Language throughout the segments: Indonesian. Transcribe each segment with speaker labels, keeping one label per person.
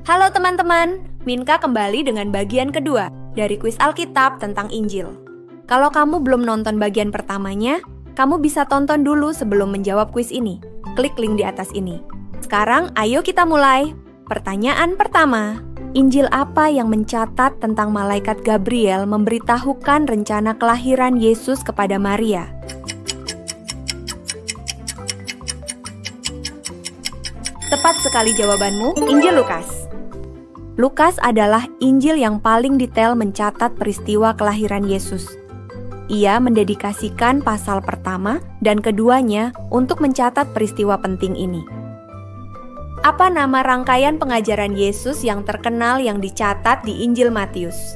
Speaker 1: Halo teman-teman, Minka kembali dengan bagian kedua dari kuis Alkitab tentang Injil. Kalau kamu belum nonton bagian pertamanya, kamu bisa tonton dulu sebelum menjawab kuis ini. Klik link di atas ini. Sekarang ayo kita mulai. Pertanyaan pertama, Injil apa yang mencatat tentang malaikat Gabriel memberitahukan rencana kelahiran Yesus kepada Maria? Tepat sekali jawabanmu, Injil Lukas. Lukas adalah Injil yang paling detail mencatat peristiwa kelahiran Yesus. Ia mendedikasikan pasal pertama dan keduanya untuk mencatat peristiwa penting ini. Apa nama rangkaian pengajaran Yesus yang terkenal yang dicatat di Injil Matius?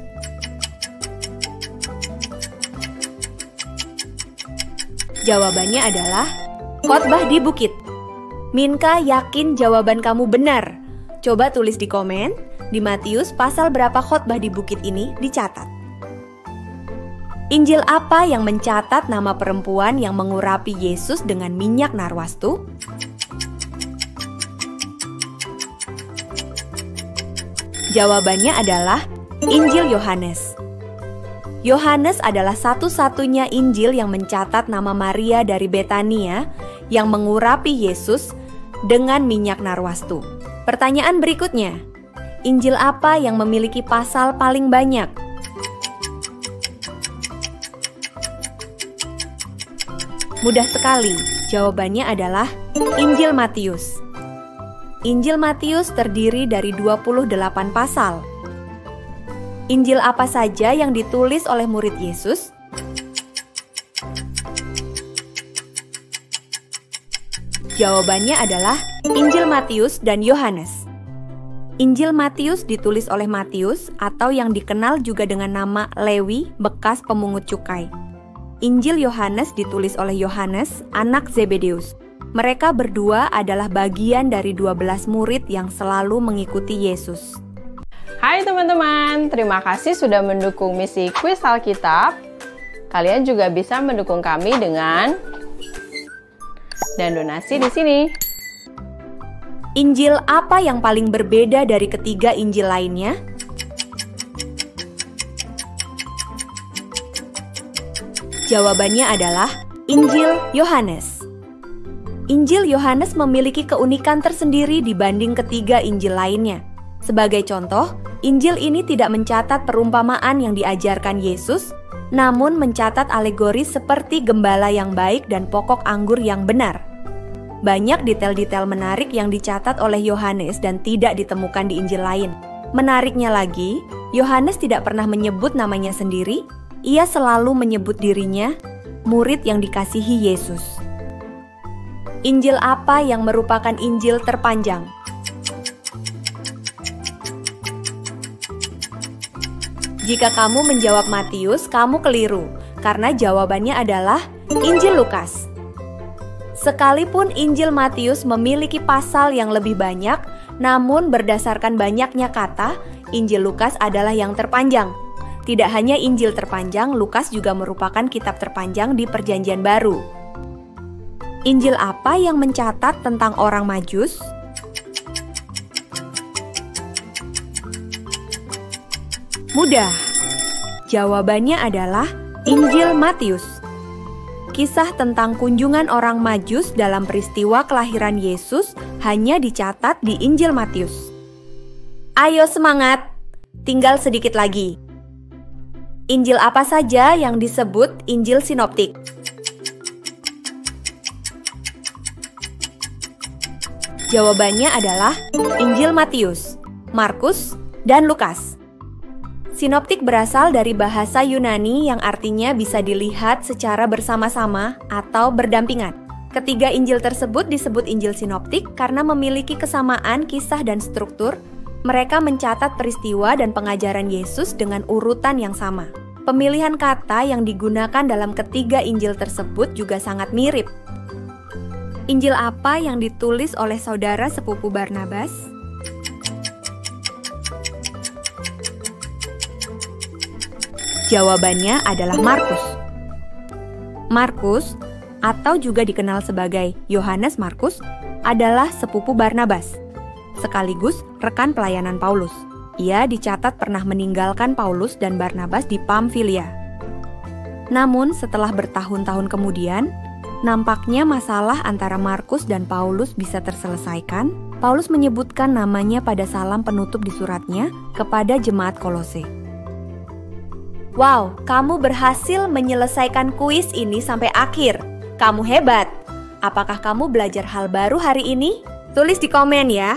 Speaker 1: Jawabannya adalah khotbah di bukit. Minka yakin jawaban kamu benar. Coba tulis di komen. Di Matius pasal berapa khotbah di bukit ini dicatat? Injil apa yang mencatat nama perempuan yang mengurapi Yesus dengan minyak narwastu? Jawabannya adalah Injil Yohanes. Yohanes adalah satu-satunya Injil yang mencatat nama Maria dari Betania yang mengurapi Yesus dengan minyak narwastu. Pertanyaan berikutnya, Injil apa yang memiliki pasal paling banyak? Mudah sekali, jawabannya adalah Injil Matius. Injil Matius terdiri dari 28 pasal. Injil apa saja yang ditulis oleh murid Yesus? Jawabannya adalah Injil Matius dan Yohanes. Injil Matius ditulis oleh Matius atau yang dikenal juga dengan nama Lewi, bekas pemungut cukai. Injil Yohanes ditulis oleh Yohanes, anak Zebedeus. Mereka berdua adalah bagian dari 12 murid yang selalu mengikuti Yesus.
Speaker 2: Hai teman-teman, terima kasih sudah mendukung misi kuis Alkitab. Kalian juga bisa mendukung kami dengan dan donasi di sini.
Speaker 1: Injil apa yang paling berbeda dari ketiga Injil lainnya? Jawabannya adalah Injil Yohanes. Injil Yohanes memiliki keunikan tersendiri dibanding ketiga Injil lainnya. Sebagai contoh, Injil ini tidak mencatat perumpamaan yang diajarkan Yesus, namun mencatat alegori seperti gembala yang baik dan pokok anggur yang benar. Banyak detail-detail menarik yang dicatat oleh Yohanes dan tidak ditemukan di Injil lain. Menariknya lagi, Yohanes tidak pernah menyebut namanya sendiri, ia selalu menyebut dirinya murid yang dikasihi Yesus. Injil apa yang merupakan Injil terpanjang? Jika kamu menjawab Matius, kamu keliru, karena jawabannya adalah Injil Lukas. Sekalipun Injil Matius memiliki pasal yang lebih banyak, namun berdasarkan banyaknya kata, Injil Lukas adalah yang terpanjang. Tidak hanya Injil terpanjang, Lukas juga merupakan kitab terpanjang di Perjanjian Baru. Injil apa yang mencatat tentang orang Majus? Mudah. Jawabannya adalah Injil Matius. Kisah tentang kunjungan orang Majus dalam peristiwa kelahiran Yesus hanya dicatat di Injil Matius. Ayo semangat, tinggal sedikit lagi. Injil apa saja yang disebut Injil Sinoptik? Jawabannya adalah Injil Matius, Markus, dan Lukas. Sinoptik berasal dari bahasa Yunani yang artinya bisa dilihat secara bersama-sama atau berdampingan. Ketiga Injil tersebut disebut Injil Sinoptik karena memiliki kesamaan kisah dan struktur. Mereka mencatat peristiwa dan pengajaran Yesus dengan urutan yang sama. Pemilihan kata yang digunakan dalam ketiga Injil tersebut juga sangat mirip. Injil apa yang ditulis oleh saudara sepupu Barnabas? Jawabannya adalah Markus. Markus, atau juga dikenal sebagai Yohanes Markus, adalah sepupu Barnabas. sekaligus rekan pelayanan Paulus. Ia dicatat pernah meninggalkan Paulus dan Barnabas di Pamfilia. Namun setelah bertahun-tahun kemudian, nampaknya masalah antara Markus dan Paulus bisa terselesaikan. Paulus menyebutkan namanya pada salam penutup di suratnya kepada jemaat Kolose. Wow, kamu berhasil menyelesaikan kuis ini sampai akhir. Kamu hebat. Apakah kamu belajar hal baru hari ini? Tulis di komen ya.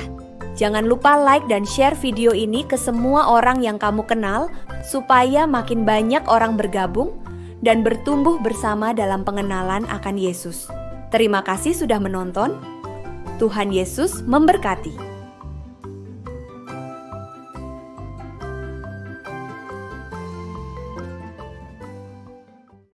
Speaker 1: Jangan lupa like dan share video ini ke semua orang yang kamu kenal supaya makin banyak orang bergabung dan bertumbuh bersama dalam pengenalan akan Yesus. Terima kasih sudah menonton. Tuhan Yesus memberkati.